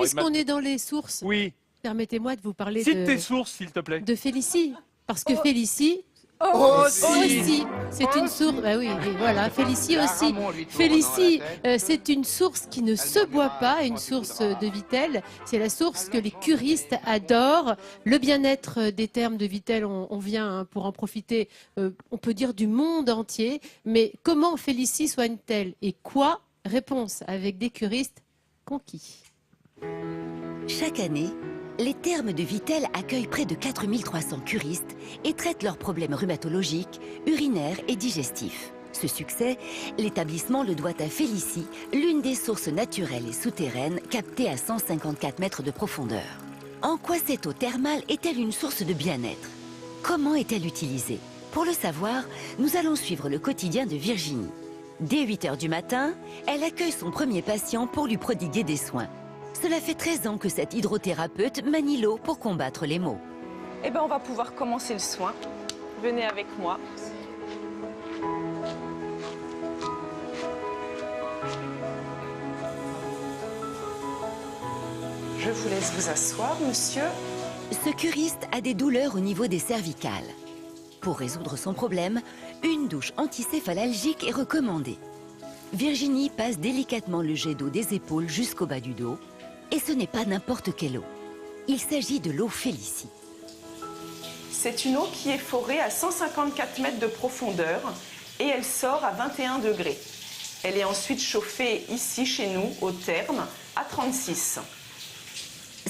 Puisqu'on est dans les sources, Oui. permettez-moi de vous parler Cite tes sources, s'il te plaît. de Félicie. Parce que Félicie, Aussi. c'est une source. Bah oui, et voilà, Félicie aussi. Félicie, c'est une source qui ne se boit pas, une source de Vittel. C'est la source que les curistes adorent. Le bien-être des thermes de Vittel, on vient pour en profiter, on peut dire du monde entier. Mais comment Félicie soigne-t-elle et quoi? Réponse avec des curistes conquis. Chaque année, les thermes de Vittel accueillent près de 4300 curistes et traitent leurs problèmes rhumatologiques, urinaires et digestifs. Ce succès, l'établissement le doit à Félicie, l'une des sources naturelles et souterraines captées à 154 mètres de profondeur. En quoi cette eau thermale est-elle une source de bien-être? Comment est-elle utilisée? Pour le savoir, nous allons suivre le quotidien de Virginie. Dès 8 h du matin, elle accueille son premier patient pour lui prodiguer des soins. Cela fait 13 ans que cette hydrothérapeute manie l'eau pour combattre les maux. Eh bien, on va pouvoir commencer le soin. Venez avec moi. Je vous laisse vous asseoir, monsieur. Ce curiste a des douleurs au niveau des cervicales. Pour résoudre son problème, une douche anticéphalalgique est recommandée. Virginie passe délicatement le jet d'eau des épaules jusqu'au bas du dos. Et ce n'est pas n'importe quelle eau. Il s'agit de l'eau Félicie. C'est une eau qui est forée à 154 mètres de profondeur et elle sort à 21 degrés. Elle est ensuite chauffée ici, chez nous, au therme, à 36.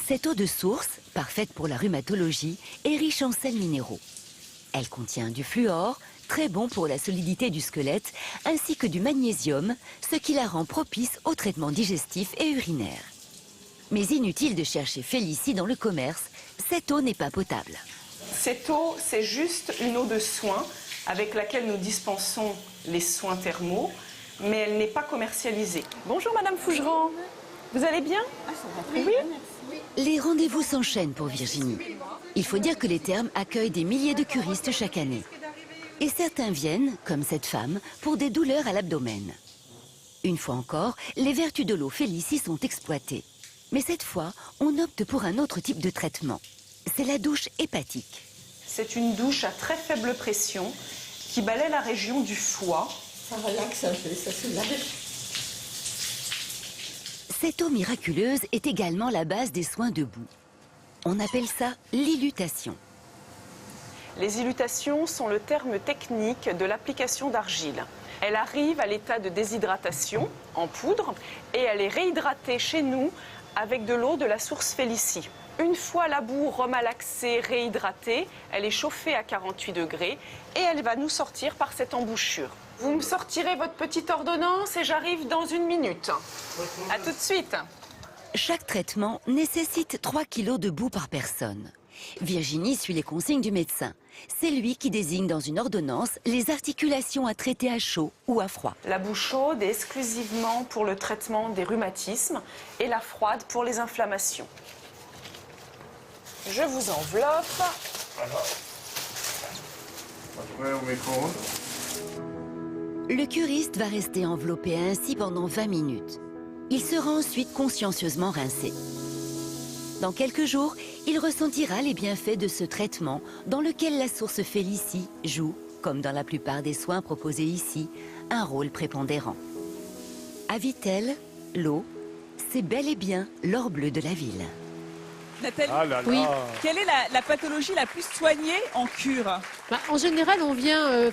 Cette eau de source, parfaite pour la rhumatologie, est riche en sels minéraux. Elle contient du fluor, très bon pour la solidité du squelette, ainsi que du magnésium, ce qui la rend propice aux traitements digestifs et urinaires. Mais inutile de chercher Félicie dans le commerce, cette eau n'est pas potable. Cette eau, c'est juste une eau de soin avec laquelle nous dispensons les soins thermaux, mais elle n'est pas commercialisée. Bonjour Madame Fougeran, vous allez bien? Oui. Les rendez-vous s'enchaînent pour Virginie. Il faut dire que les thermes accueillent des milliers de curistes chaque année. Et certains viennent, comme cette femme, pour des douleurs à l'abdomen. Une fois encore, les vertus de l'eau Félicie sont exploitées. Mais cette fois, on opte pour un autre type de traitement. C'est la douche hépatique. C'est une douche à très faible pression qui balaie la région du foie. Ça relaxe un peu, ça soulage. Cette eau miraculeuse est également la base des soins debout. On appelle ça l'illutation. Les illutations sont le terme technique de l'application d'argile. Elle arrive à l'état de déshydratation en poudre et elle est réhydratée chez nous avec de l'eau de la source Félicie. Une fois la boue remalaxée, réhydratée, elle est chauffée à 48 degrés et elle va nous sortir par cette embouchure. Vous me sortirez votre petite ordonnance et j'arrive dans 1 minute. À tout de suite. Chaque traitement nécessite 3 kg de boue par personne. Virginie suit les consignes du médecin. C'est lui qui désigne dans une ordonnance les articulations à traiter à chaud ou à froid. La boue chaude est exclusivement pour le traitement des rhumatismes et la froide pour les inflammations. Je vous enveloppe. Après, au micro-ondes. Le curiste va rester enveloppé ainsi pendant 20 minutes. Il sera ensuite consciencieusement rincé. Dans quelques jours, il ressentira les bienfaits de ce traitement dans lequel la source Félicie joue, comme dans la plupart des soins proposés ici, un rôle prépondérant. À Vittel, l'eau, c'est bel et bien l'or bleu de la ville. Nathalie, Ah là là. Oui. quelle est la pathologie la plus soignée en cure? Bah, en général, on vient...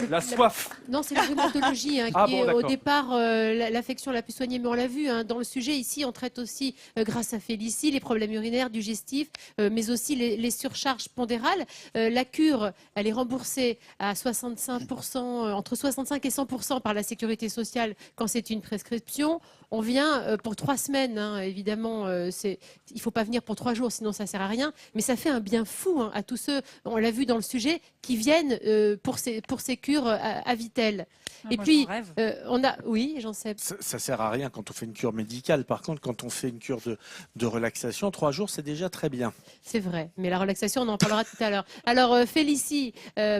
La soif. Non, c'est la rhumatologie qui Ah bon, est au d'accord. départ l'affection la plus soignée. Mais on l'a vu, dans le sujet ici, on traite aussi, grâce à Félicie, les problèmes urinaires, digestifs, mais aussi les surcharges pondérales. La cure, elle est remboursée à 65%, entre 65 et 100% par la sécurité sociale quand c'est une prescription. On vient pour 3 semaines, évidemment. Il ne faut pas venir pour 3 jours, sinon ça ne sert à rien. Mais ça fait un bien fou à tous ceux, on l'a vu dans le sujet, qui viennent pour ces cures à Vittel. Et moi, puis, j'en rêve. oui, j'en sais. Ça sert à rien quand on fait une cure médicale. Par contre, quand on fait une cure de relaxation, 3 jours, c'est déjà très bien. C'est vrai, mais la relaxation, on en parlera tout à l'heure. Alors, Félicie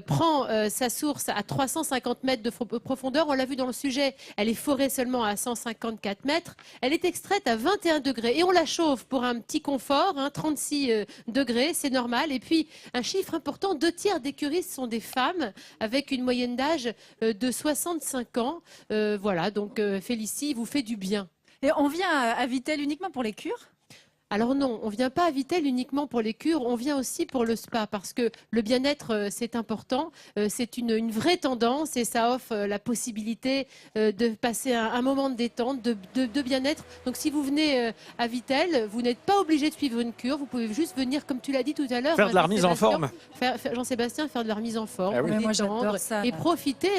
prend sa source à 350 mètres de profondeur. On l'a vu dans le sujet, elle est forée seulement à 154 mètres. Elle est extraite à 21 degrés et on la chauffe pour un petit confort, 36 degrés, c'est normal. Et puis, un chiffre important, 2 tiers des curistes sont des femmes avec une moyenne d'âge de 65 ans. Voilà, donc Félicie vous fait du bien. Et on vient à Vittel uniquement pour les cures? Alors non, on ne vient pas à Vittel uniquement pour les cures, on vient aussi pour le spa parce que le bien-être, c'est important. C'est une vraie tendance et ça offre la possibilité de passer un moment de détente, de bien-être. Donc si vous venez à Vittel, vous n'êtes pas obligé de suivre une cure. Vous pouvez juste venir, comme tu l'as dit tout à l'heure, Faire de la remise en forme. Jean-Sébastien, faire de la remise en forme, Ah oui. vous Ouais, moi, détendre j'adore ça, et là. profiter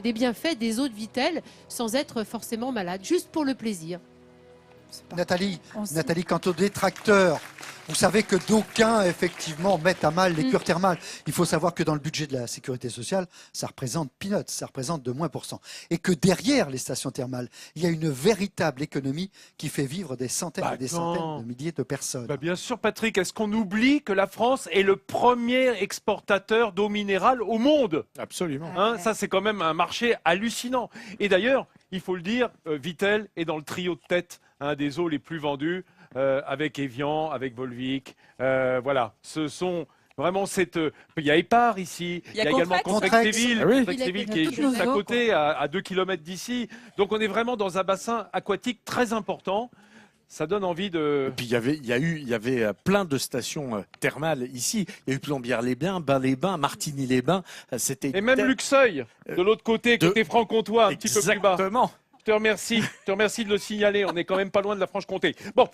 des bienfaits des eaux de Vittel sans être forcément malade, juste pour le plaisir. Nathalie, On sait. Nathalie, quant aux détracteurs, vous savez que d'aucuns, effectivement, mettent à mal les cures thermales. Il faut savoir que dans le budget de la sécurité sociale, ça représente peanuts, ça représente de moins %. Et que derrière les stations thermales, il y a une véritable économie qui fait vivre des centaines et des centaines de milliers de personnes. Bah bien sûr, Patrick, est-ce qu'on oublie que la France est le premier exportateur d'eau minérale au monde? Absolument. Hein, ça, c'est quand même un marché hallucinant. Et d'ailleurs, il faut le dire, Vittel est dans le trio de tête des eaux les plus vendues, avec Evian, avec Volvic. Voilà, ce sont vraiment cette... Il y a Épar ici, Il y a également Contrex. Contrexéville, Ah oui. Contrexéville qui est Toutes juste à nos eaux, côté, à 2 km d'ici. Donc on est vraiment dans un bassin aquatique très important. Ça donne envie de... Et puis il y avait plein de stations thermales ici. Il y a eu Plombières-les-Bains, Bains-les-Bains, Martigny-les-Bains. C'était Et même Luxeuil, de l'autre côté, côté franc-comtois, un petit peu plus bas. Exactement. Je te remercie de le signaler. On n'est quand même pas loin de la Franche-Comté. Bon,